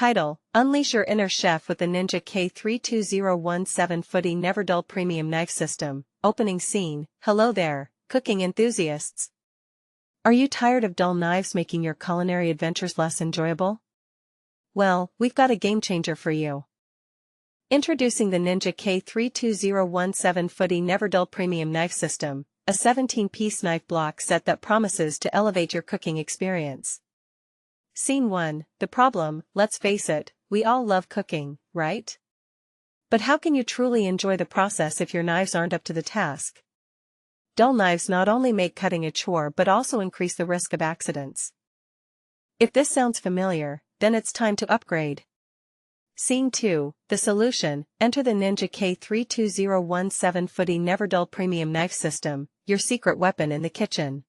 Title: Unleash your inner chef with the Ninja K32017 Footy NeverDull Premium Knife System. Opening scene. Hello there, cooking enthusiasts. Are you tired of dull knives making your culinary adventures less enjoyable? Well, we've got a game changer for you. Introducing the Ninja K32017 Footy NeverDull Premium Knife System, a 17-piece knife block set that promises to elevate your cooking experience. Scene 1, the problem. Let's face it, we all love cooking, right? But how can you truly enjoy the process if your knives aren't up to the task? Dull knives not only make cutting a chore but also increase the risk of accidents. If this sounds familiar, then it's time to upgrade. Scene 2, the solution. Enter the Ninja K32017 Footy NeverDull Premium Knife System, your secret weapon in the kitchen.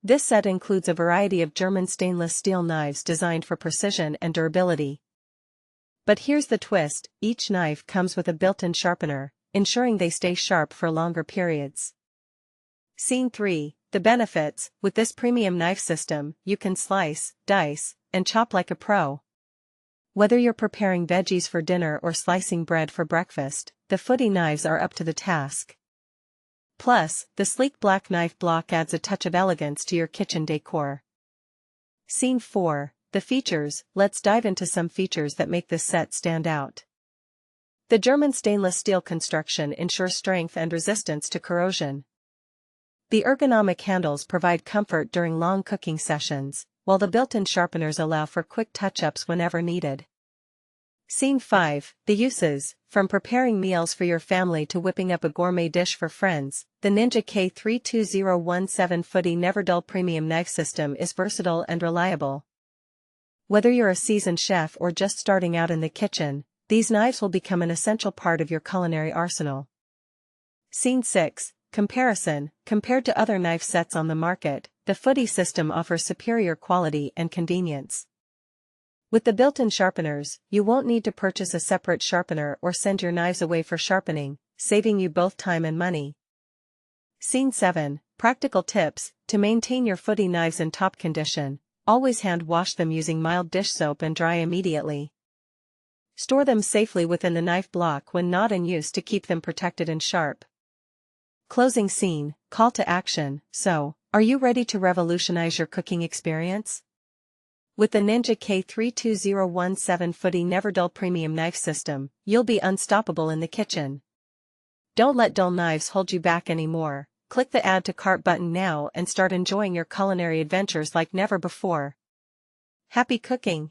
This set includes a variety of German stainless steel knives designed for precision and durability. But here's the twist: each knife comes with a built-in sharpener, ensuring they stay sharp for longer periods. Scene 3, the benefits. With this premium knife system, you can slice, dice, and chop like a pro. Whether you're preparing veggies for dinner or slicing bread for breakfast, the Footy knives are up to the task. Plus, the sleek black knife block adds a touch of elegance to your kitchen decor. Scene 4, the features. Let's dive into some features that make this set stand out. The German stainless steel construction ensures strength and resistance to corrosion. The ergonomic handles provide comfort during long cooking sessions, while the built-in sharpeners allow for quick touch-ups whenever needed. Scene 5, the uses. From preparing meals for your family to whipping up a gourmet dish for friends, the Ninja K32017 Footy NeverDull Premium Knife System is versatile and reliable. Whether you're a seasoned chef or just starting out in the kitchen, these knives will become an essential part of your culinary arsenal. Scene 6, comparison. Compared to other knife sets on the market, the Footy system offers superior quality and convenience. With the built-in sharpeners, you won't need to purchase a separate sharpener or send your knives away for sharpening, saving you both time and money. Scene 7, practical tips. To maintain your Footy knives in top condition, always hand wash them using mild dish soap and dry immediately. Store them safely within the knife block when not in use to keep them protected and sharp. Closing scene, call to action. So, are you ready to revolutionize your cooking experience? With the Ninja K32017 Footy NeverDull Premium Knife System, you'll be unstoppable in the kitchen. Don't let dull knives hold you back anymore. Click the Add to Cart button now and start enjoying your culinary adventures like never before. Happy cooking!